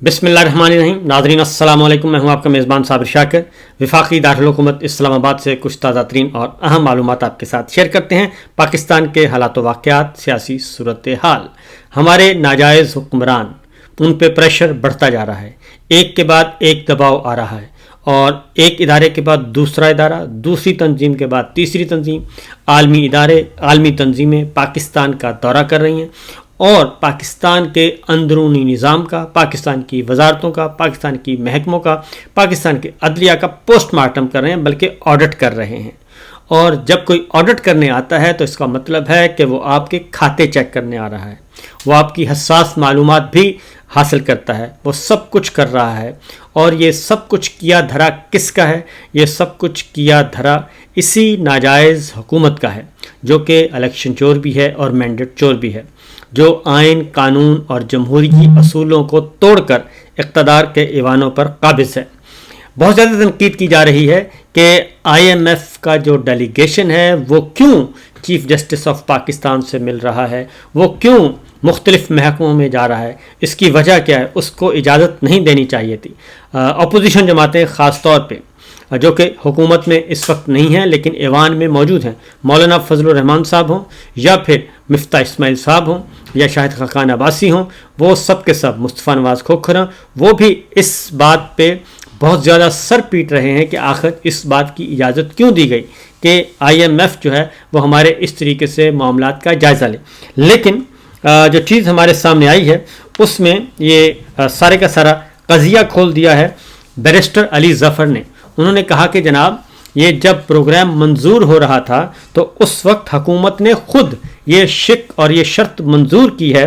बिस्मिल्लाहिर्रहमानिर्रहीम। नाज़रीन अस्सलाम वालेकुम। मैं हूं आपका मेज़बान साबिर शाकिर। वफाकी दारुल हुकूमत इस्लामाबाद से कुछ ताज़ा तरीन और अहम मालूमात आपके साथ शेयर करते हैं। पाकिस्तान के हालात व वाक़यात, सियासी सूरत हाल, हमारे नाजायज़ हुक्मरान, उन पर प्रेशर बढ़ता जा रहा है। एक के बाद एक दबाव आ रहा है और एक इदारे के बाद दूसरा इदारा, दूसरी तंजीम के बाद तीसरी तंजीम, आलमी इदारे, आलमी तंजीमें पाकिस्तान का दौरा कर रही हैं और पाकिस्तान के अंदरूनी निज़ाम का, पाकिस्तान की वजारतों का, पाकिस्तान की महकमों का, पाकिस्तान के अदलिया का पोस्टमार्टम कर रहे हैं, बल्कि ऑडिट कर रहे हैं। और जब कोई ऑडिट करने आता है तो इसका मतलब है कि वो आपके खाते चेक करने आ रहा है, वो आपकी हसास मालूमात भी हासिल करता है, वो सब कुछ कर रहा है। और ये सब कुछ किया धरा किसका है? ये सब कुछ किया धरा इसी नाजायज़ हुकूमत का है, जो कि इलेक्शन चोर भी है और मैंडेट चोर भी है, जो आइन, कानून और जमहूरी असूलों को तोड़कर इक़्तिदार के ईवानों पर काबिज़ है। बहुत ज़्यादा तनकीद की जा रही है कि IMF का जो डेलीगेशन है वो क्यों चीफ़ जस्टिस ऑफ पाकिस्तान से मिल रहा है, वो क्यों मुख्तलिफ महकमों में जा रहा है, इसकी वजह क्या है? उसको इजाज़त नहीं देनी चाहिए थी। अपोजिशन जमातें ख़ास तौर पे जो कि हुकूमत में इस वक्त नहीं हैं लेकिन ऐवान में मौजूद हैं, मौलाना फजलुर रहमान साहब हों या फिर मिफ्ता इस्माइल साहब हों या शाहिद खाकान अब्बासी हों, वो सब के सब, मुस्तफ़ा नवाज़ खोखर हों, वो भी इस बात पे बहुत ज़्यादा सर पीट रहे हैं कि आखिर इस बात की इजाज़त क्यों दी गई कि IMF जो है वो हमारे इस तरीके से मामलात का जायज़ा ले। लेकिन जो चीज़ हमारे सामने आई है उसमें ये सारे का सारा कज़िया खोल दिया है बैरिस्टर अली ज़फ़र ने। उन्होंने कहा कि जनाब, ये जब प्रोग्राम मंजूर हो रहा था तो उस वक्त हुकूमत ने खुद ये शिक और ये शर्त मंजूर की है।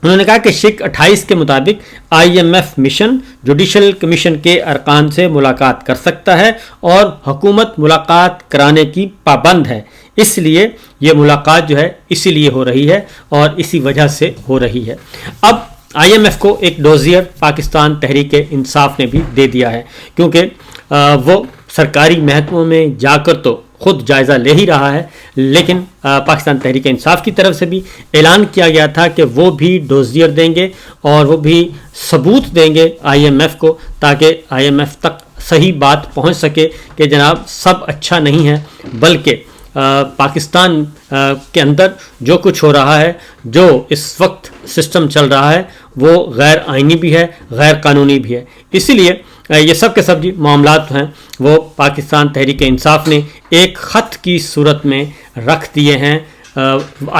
उन्होंने कहा कि शिक 28 के मुताबिक IMF मिशन जुडिशल कमीशन के अरकान से मुलाकात कर सकता है और हुकूमत मुलाकात कराने की पाबंद है, इसलिए ये मुलाकात जो है इसीलिए हो रही है और इसी वजह से हो रही है। अब IMF को एक डोजियर पाकिस्तान तहरीक इंसाफ ने भी दे दिया है, क्योंकि वो सरकारी महकमों में जाकर तो खुद जायज़ा ले ही रहा है, लेकिन पाकिस्तान तहरीक इंसाफ की तरफ से भी ऐलान किया गया था कि वो भी डोजियर देंगे और वो भी सबूत देंगे IMF को, ताकि IMF तक सही बात पहुंच सके कि जनाब सब अच्छा नहीं है, बल्कि पाकिस्तान के अंदर जो कुछ हो रहा है, जो इस वक्त सिस्टम चल रहा है, वो गैर आइनी भी है, गैर कानूनी भी है। इसीलिए ये सब के सब जी मामलात हैं वो पाकिस्तान तहरीक इंसाफ ने एक ख़त की सूरत में रख दिए हैं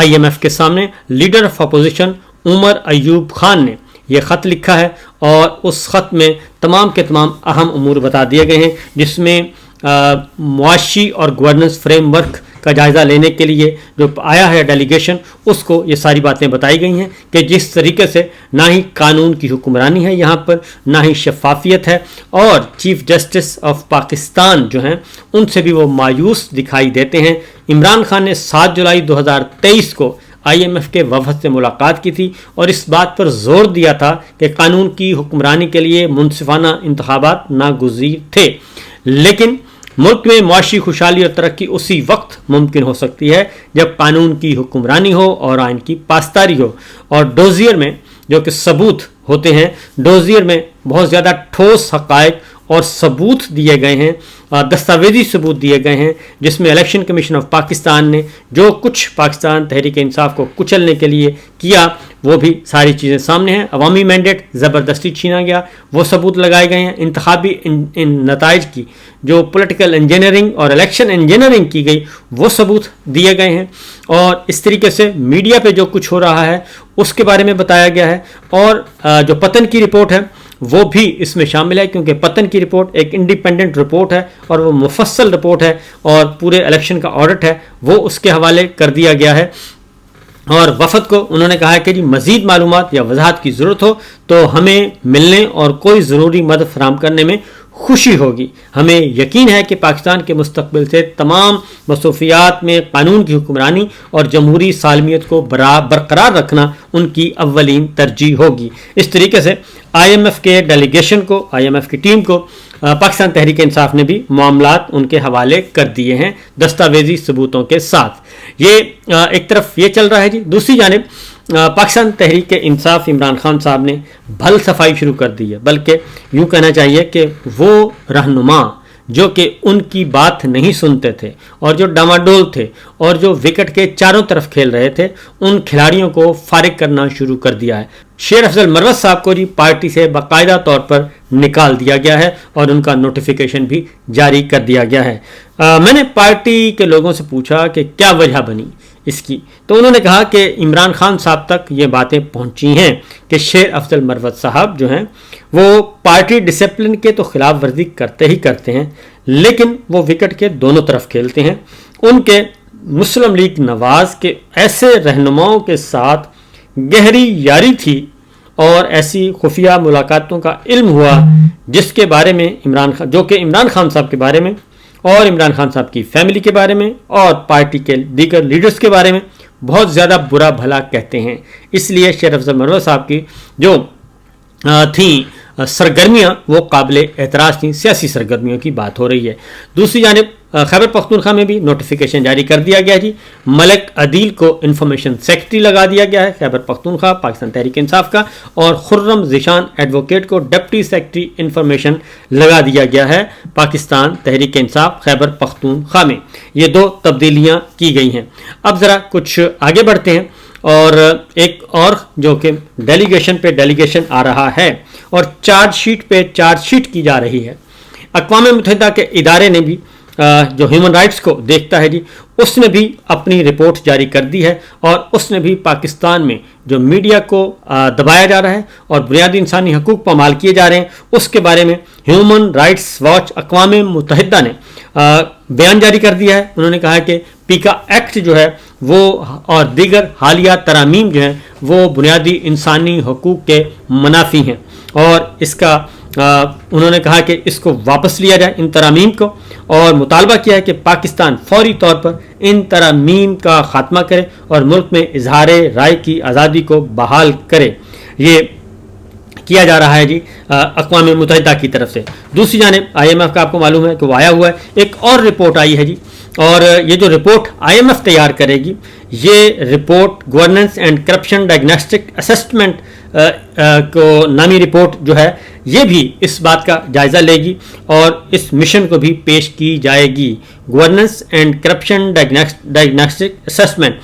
IMF के सामने। Leader of opposition Umar Ayub Khan ने ये ख़त लिखा है और उस ख़त में तमाम के तमाम अहम उमूर बता दिए गए हैं, जिसमें मुआशी और गवर्नेंस फ्रेमवर्क का जायज़ा लेने के लिए जो आया है डेलीगेशन, उसको ये सारी बातें बताई गई हैं कि जिस तरीके से ना ही कानून की हुक्मरानी है यहाँ पर, ना ही शफाफियत है, और चीफ़ जस्टिस ऑफ पाकिस्तान जो हैं उनसे भी वो मायूस दिखाई देते हैं। इमरान खान ने 7 जुलाई 2023 को IMF के वफ़द से मुलाकात की थी और इस बात पर जोर दिया था कि कानून की हुक्मरानी के लिए मुनसिफाना इंतखाबात नागुज़ीर थे, लेकिन मुल्क में मुआशी खुशहाली और तरक्की उसी वक्त मुमकिन हो सकती है जब कानून की हुक्मरानी हो और आइन की पासदारी हो। और डोजियर में जो कि सबूत होते हैं, डोजियर में बहुत ज़्यादा ठोस हक़ाइक़ और सबूत दिए गए हैं, दस्तावेजी सबूत दिए गए हैं, जिसमें इलेक्शन कमीशन ऑफ पाकिस्तान ने जो कुछ पाकिस्तान तहरीक इंसाफ को कुचलने के लिए किया वो भी सारी चीज़ें सामने हैं। अवामी मैंडेट ज़बरदस्ती छीना गया, वो सबूत लगाए गए हैं। इंतखाबी इन नताइज की जो पॉलिटिकल इंजीनियरिंग और इलेक्शन इंजीनियरिंग की गई वो सबूत दिए गए हैं। और इस तरीके से मीडिया पे जो कुछ हो रहा है उसके बारे में बताया गया है। और जो पतन की रिपोर्ट है वो भी इसमें शामिल है, क्योंकि पतन की रिपोर्ट एक इंडिपेंडेंट रिपोर्ट है और वो मुफस्सल रिपोर्ट है और पूरे इलेक्शन का ऑडिट है वो उसके हवाले कर दिया गया है। और वफद को उन्होंने कहा है कि जी मज़ीद मालूमात या वजाहत की ज़रूरत हो तो हमें मिलने और कोई ज़रूरी मदद फराहम करने में खुशी होगी। हमें यकीन है कि पाकिस्तान के मुस्तकबिल से तमाम मसरूफियात में कानून की हुक्मरानी और जमहूरी सालमियत को बरकरार रखना उनकी अव्वलीन तरजीह होगी। इस तरीके से IMF के डेलीगेशन को, IMF की टीम को पाकिस्तान तहरीक इंसाफ ने भी मामलात उनके हवाले कर दिए हैं दस्तावेजी सबूतों के साथ। ये एक तरफ ये चल रहा है जी। दूसरी जानिब पाकिस्तान तहरीक इंसाफ इमरान खान साहब ने भल सफाई शुरू कर दी है, बल्कि यूँ कहना चाहिए कि वो रहनुमा जो कि उनकी बात नहीं सुनते थे और जो डामाडोल थे और जो विकेट के चारों तरफ खेल रहे थे, उन खिलाड़ियों को फारिग करना शुरू कर दिया है। शेर अफजल मरवत साहब को जी पार्टी से बाकायदा तौर पर निकाल दिया गया है और उनका नोटिफिकेशन भी जारी कर दिया गया है। मैंने पार्टी के लोगों से पूछा कि क्या वजह बनी इसकी, तो उन्होंने कहा कि इमरान खान साहब तक ये बातें पहुंची हैं कि शेर अफजल मरवत साहब जो हैं वो पार्टी डिसिप्लिन के तो खिलाफ वर्जी करते ही करते हैं, लेकिन वो विकेट के दोनों तरफ खेलते हैं। उनके मुस्लिम लीग नवाज के ऐसे रहनुमाओं के साथ गहरी यारी थी और ऐसी खुफिया मुलाकातों का इल्म हुआ जिसके बारे में जो कि इमरान खान साहब के बारे में और इमरान खान साहब की फैमिली के बारे में और पार्टी के दीगर लीडर्स के बारे में बहुत ज़्यादा बुरा भला कहते हैं। इसलिए शेर अफजल मरवत साहब की जो थी सरगर्मियाँ वो काबिल एतराज़ थी, सियासी सरगर्मियों की बात हो रही है। दूसरी जानिब खैबर पख्तूनख्वा में भी नोटिफिकेशन जारी कर दिया गया जी। मलिक अदील को इंफॉर्मेशन सेक्रेटरी लगा दिया गया है खैबर पख्तूनख्वा पाकिस्तान तहरीक इंसाफ का, और खुर्रम ज़िशान एडवोकेट को डिप्टी सेक्रेटरी इंफॉर्मेशन लगा दिया गया है पाकिस्तान तहरीक इंसाफ खैबर पख्तूनख्वा में। ये दो तब्दीलियाँ की गई हैं। अब ज़रा कुछ आगे बढ़ते हैं और एक और जो कि डेलीगेशन पे डेलीगेशन आ रहा है और चार्जशीट पे चार्जशीट की जा रही है। अक़वाम मुत्तहिदा के इदारे ने भी जो ह्यूमन राइट्स को देखता है जी, उसने भी अपनी रिपोर्ट जारी कर दी है और उसने भी पाकिस्तान में जो मीडिया को दबाया जा रहा है और बुनियादी इंसानी हकूक़ पामाल किए जा रहे हैं उसके बारे में ह्यूमन राइट्स वॉच अक़वाम मुत्तहिदा ने बयान जारी कर दिया है। उन्होंने कहा कि पीका एक्ट जो है वो और दीगर हालिया तरामीम जो हैं वो बुनियादी इंसानी हकूक़ के मुनाफी हैं और इसका उन्होंने कहा कि इसको वापस लिया जाए इन तरामीम को, और मुतालबा किया है कि पाकिस्तान फौरी तौर पर इन तरामीम का खात्मा करे और मुल्क में इजहार राय की आज़ादी को बहाल करे। ये किया जा रहा है जी अक़वाम मुत्तहिदा की तरफ से। दूसरी जानिब IMF का आपको मालूम है कि वो आया हुआ है, एक और रिपोर्ट आई है जी, और ये जो रिपोर्ट IMF तैयार करेगी, ये report governance and corruption diagnostic assessment को नामी रिपोर्ट जो है ये भी इस बात का जायज़ा लेगी और इस मिशन को भी पेश की जाएगी। Governance and corruption diagnostic assessment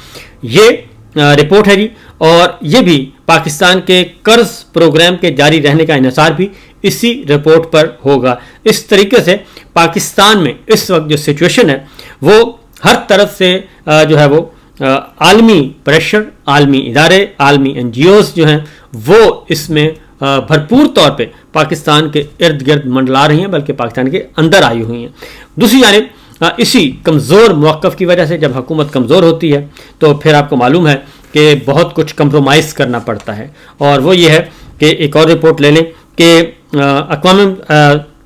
ये रिपोर्ट है जी, और ये भी पाकिस्तान के कर्ज प्रोग्राम के जारी रहने का इन्हिसार भी इसी रिपोर्ट पर होगा। इस तरीके से पाकिस्तान में इस वक्त जो सिचुएशन है वो हर तरफ से जो है वो आलमी प्रेशर, आलमी इदारे, आलमी NGOs जो हैं वो इसमें भरपूर तौर पे पाकिस्तान के इर्द गिर्द मंडला रही हैं, बल्कि पाकिस्तान के अंदर आई हुई हैं। दूसरी जानिब इसी कमज़ोर मौक़िफ़ की वजह से जब हुकूमत कमज़ोर होती है तो फिर आपको मालूम है कि बहुत कुछ कंप्रोमाइज़ करना पड़ता है, और वो ये है कि एक और रिपोर्ट ले लें कि अक़वाम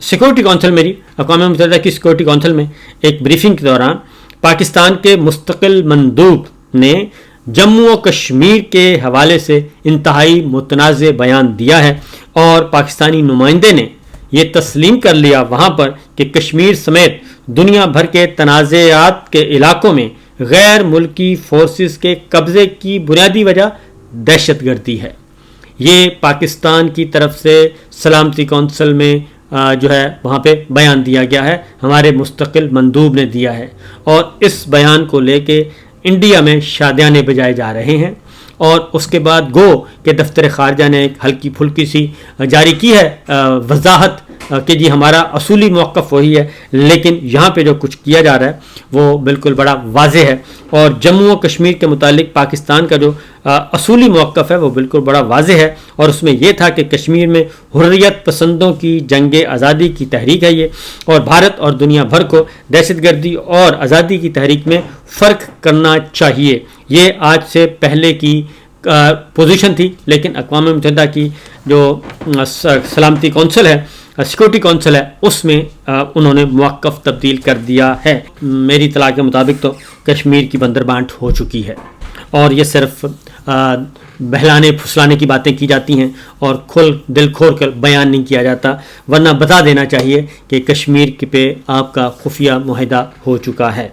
सिक्योरिटी काउंसिल में अक़वाम मुत्तहिदा की सिक्योरिटी काउंसिल में एक ब्रीफिंग के दौरान पाकिस्तान के मुस्तकिल मंदूब ने जम्मू और कश्मीर के हवाले से इंतहाई मुतनाज़ बयान दिया है और पाकिस्तानी नुमाइंदे ने यह तस्लीम कर लिया वहाँ पर कि कश्मीर समेत दुनिया भर के तनाज़ात के इलाकों में गैर मुल्की फोर्सेस के कब्ज़े की बुनियादी वजह दहशतगर्दी है। ये पाकिस्तान की तरफ से सलामती कौंसिल में जो है वहाँ पे बयान दिया गया है, हमारे मुस्तकिल मंदूब ने दिया है, और इस बयान को लेके इंडिया में शादियाने बजाए जा रहे हैं। और उसके बाद गो के दफ्तर ख़ारजा ने एक हल्की फुल्की सी जारी की है वजाहत कि जी हमारा असूली मौक़िफ़ वही है, लेकिन यहाँ पे जो कुछ किया जा रहा है वो बिल्कुल बड़ा वाज़ेह है। और जम्मू और कश्मीर के मुतालिक पाकिस्तान का जो असूली मौक़िफ़ है वो बिल्कुल बड़ा वाज़ेह है, और उसमें यह था कि कश्मीर में हुर्रियत पसंदों की जंग आज़ादी की तहरीक है ये, और भारत और दुनिया भर को दहशतगर्दी और आज़ादी की तहरीक में फ़र्क करना चाहिए। ये आज से पहले की पोजीशन थी, लेकिन अक़वाम मुत्तहिदा की जो सलामती कौंसिल है, सिक्योरिटी काउंसिल है, उसमें उन्होंने मौक़िफ़ तब्दील कर दिया है। मेरी इत्तला के मुताबिक तो कश्मीर की बंदरबांट हो चुकी है, और ये सिर्फ बहलाने फुसलाने की बातें की जाती हैं और दिल खोल कर बयान नहीं किया जाता, वरना बता देना चाहिए कि कश्मीर पे आपका खुफिया मुआहिदा हो चुका है।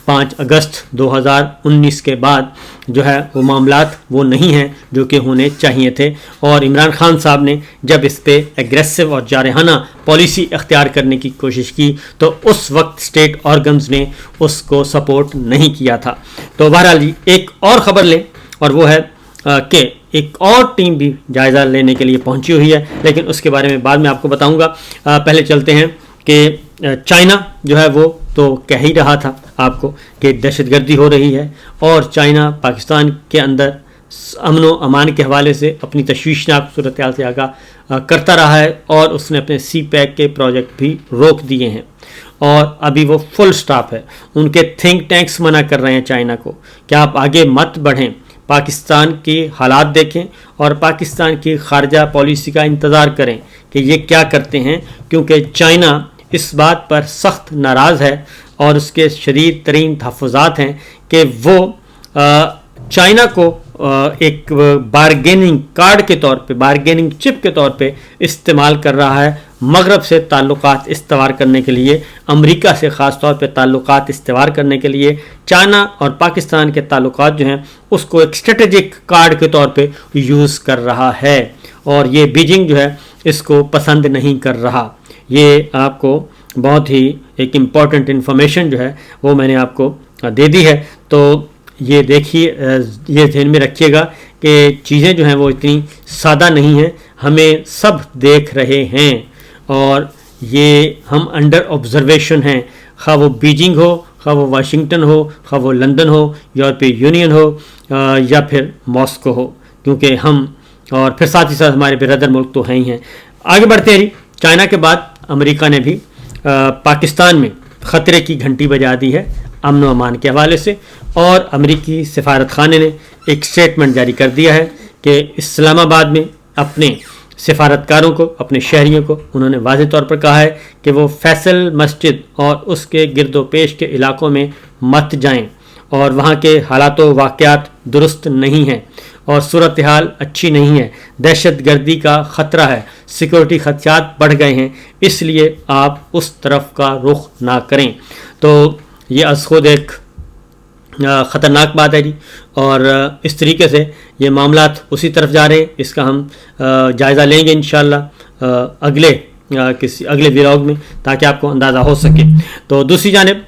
5 अगस्त 2019 के बाद जो है वो मामलात वो नहीं हैं जो कि होने चाहिए थे, और इमरान खान साहब ने जब इस पे एग्रेसिव और जारहाना पॉलिसी अख्तियार करने की कोशिश की तो उस वक्त स्टेट ऑर्गन्स ने उसको सपोर्ट नहीं किया था। तो बहरहाल एक और ख़बर लें, और वो है कि एक और टीम भी जायज़ा लेने के लिए पहुंची हुई है, लेकिन उसके बारे में बाद में आपको बताऊंगा। पहले चलते हैं कि चाइना जो है वो तो कह ही रहा था आपको कि दहशतगर्दी हो रही है, और चाइना पाकिस्तान के अंदर अमन व अमान के हवाले से अपनी तशवीशनाक सूरत हाल से आगाह करता रहा है, और उसने अपने सी पैक के प्रोजेक्ट भी रोक दिए हैं, और अभी वो फुल स्टॉप है। उनके थिंक टैंक्स मना कर रहे हैं चाइना को कि आप आगे मत बढ़ें, पाकिस्तान की हालात देखें और पाकिस्तान की खारजा पॉलिसी का इंतज़ार करें कि ये क्या करते हैं, क्योंकि चाइना इस बात पर सख्त नाराज़ है और उसके शदीद तरीन तहफ़्फ़ुज़ात हैं कि वो चाइना को एक बारगेनिंग कार्ड के तौर पे, बारगेनिंग चिप के तौर पे इस्तेमाल कर रहा है मगरब से ताल्लुकात इस्तवार करने के लिए, अमेरिका से ख़ास तौर पे ताल्लुकात इस्तवार करने के लिए। चाइना और पाकिस्तान के ताल्लुकात जो हैं उसको एक स्ट्रेटेजिक कार्ड के तौर पे यूज़ कर रहा है, और ये बीजिंग जो है इसको पसंद नहीं कर रहा। ये आपको बहुत ही एक इम्पॉर्टेंट इन्फॉर्मेशन जो है वो मैंने आपको दे दी है। तो ये देखिए, ये ध्यान में रखिएगा कि चीज़ें जो हैं वो इतनी सादा नहीं हैं, हमें सब देख रहे हैं और ये हम अंडर ऑब्जर्वेशन हैं, खा वो बीजिंग हो, खा वो वाशिंगटन हो, खा वो लंदन हो, यूरोपीय यूनियन हो या फिर मॉस्को हो, क्योंकि हम और फिर साथ ही साथ हमारे बिरादर मुल्क तो हैं ही हैं। आगे बढ़ते हैं जी। चाइना के बाद अमेरिका ने भी पाकिस्तान में ख़तरे की घंटी बजा दी है अमन व अमान के हवाले से, और अमेरिकी सफारत खाने ने एक स्टेटमेंट जारी कर दिया है कि इस्लामाबाद में अपने सफारतकारों को, अपने शहरियों को उन्होंने वाज़ेह तौर पर कहा है कि वो फैसल मस्जिद और उसके गिरदो पेश के इलाकों में मत जाएं, और वहाँ के हालात व वाक़यात दुरुस्त नहीं हैं और सूरत हाल अच्छी नहीं है, दहशत गर्दी का ख़तरा है, सिक्योरिटी खदशात बढ़ गए हैं, इसलिए आप उस तरफ का रुख ना करें। तो ये अज़ खुद एक ख़तरनाक बात है जी, और इस तरीके से ये मामलात उसी तरफ जा रहे हैं। इसका हम जायज़ा लेंगे इंशाअल्लाह किसी अगले व्लॉग में, ताकि आपको अंदाज़ा हो सके। तो दूसरी जानिब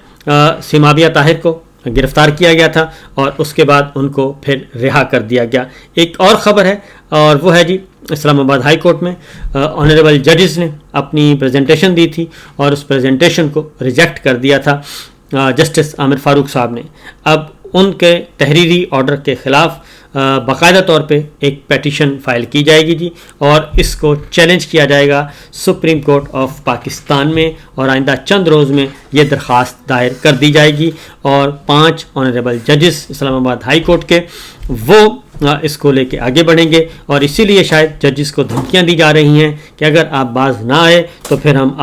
सिमाबिया ताहिर को गिरफ़्तार किया गया था और उसके बाद उनको फिर रिहा कर दिया गया। एक और ख़बर है, और वो है जी इस्लामाबाद हाई कोर्ट में ऑनरेबल जजेस ने अपनी प्रेजेंटेशन दी थी और उस प्रेजेंटेशन को रिजेक्ट कर दिया था जस्टिस आमिर फ़ारूक साहब ने। अब उनके तहरीरी ऑर्डर के ख़िलाफ़ बाकायदा तौर पे एक पेटिशन फ़ाइल की जाएगी जी, और इसको चैलेंज किया जाएगा सुप्रीम कोर्ट ऑफ पाकिस्तान में, और आइंदा चंद रोज़ में ये दरख्वास्त दायर कर दी जाएगी, और 5 ऑनरेबल जजेस इस्लामाबाद हाई कोर्ट के वो इसको लेके आगे बढ़ेंगे, और इसीलिए शायद जजेस को धमकियाँ दी जा रही हैं कि अगर आप बाज ना आए तो फिर हम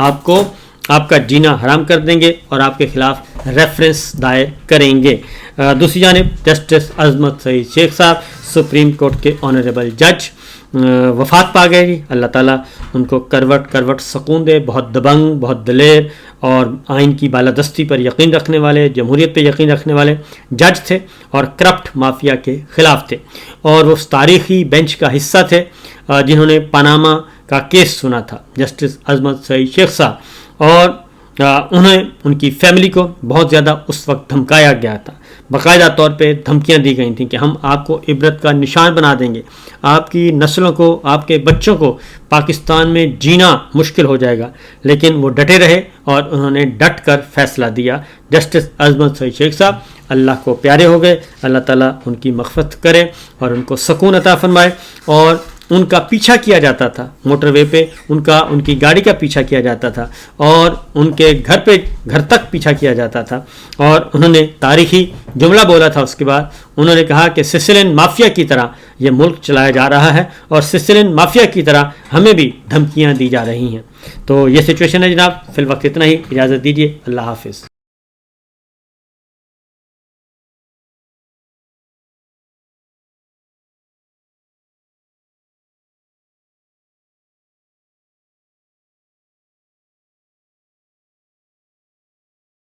आपका जीना हराम कर देंगे और आपके ख़िलाफ़ रेफरेंस दायर करेंगे। दूसरी जानिब जस्टिस अजमत सईद शेख साहब सुप्रीम कोर्ट के ऑनरेबल जज वफ़ात पा गए जी। अल्लाह ताला उनको करवट सुकून दे। बहुत दबंग, बहुत दलेर और आइन की बालादस्ती पर यकीन रखने वाले, जमहूरियत पर यकीन रखने वाले जज थे और करप्ट माफिया के ख़िलाफ़ थे, और वो तारीख़ी बेंच का हिस्सा थे जिन्होंने पनामा का केस सुना था, जस्टिस अजमत सईद शेख साहब, और उन्हें उनकी फैमिली को बहुत ज़्यादा उस वक्त धमकाया गया था। बाकायदा तौर पे धमकियां दी गई थी कि हम आपको इबरत का निशान बना देंगे, आपकी नस्लों को, आपके बच्चों को पाकिस्तान में जीना मुश्किल हो जाएगा। लेकिन वो डटे रहे और उन्होंने डट कर फैसला दिया। जस्टिस अजमत सईद शेख साहब अल्लाह को प्यारे हो गए। अल्लाह ताला उनकी मग़फ़िरत करे और उनको सुकून अता फरमाए। और उनका पीछा किया जाता था मोटरवे पे, उनकी गाड़ी का पीछा किया जाता था और उनके घर तक पीछा किया जाता था, और उन्होंने तारीख़ी जुमला बोला था। उसके बाद उन्होंने कहा कि सिसिलियन माफिया की तरह ये मुल्क चलाया जा रहा है और सिसिलियन माफिया की तरह हमें भी धमकियां दी जा रही हैं। तो ये सिचुएशन है जनाब। फिल वक्त इतना ही, इजाज़त दीजिए। अल्लाह हाफिज़।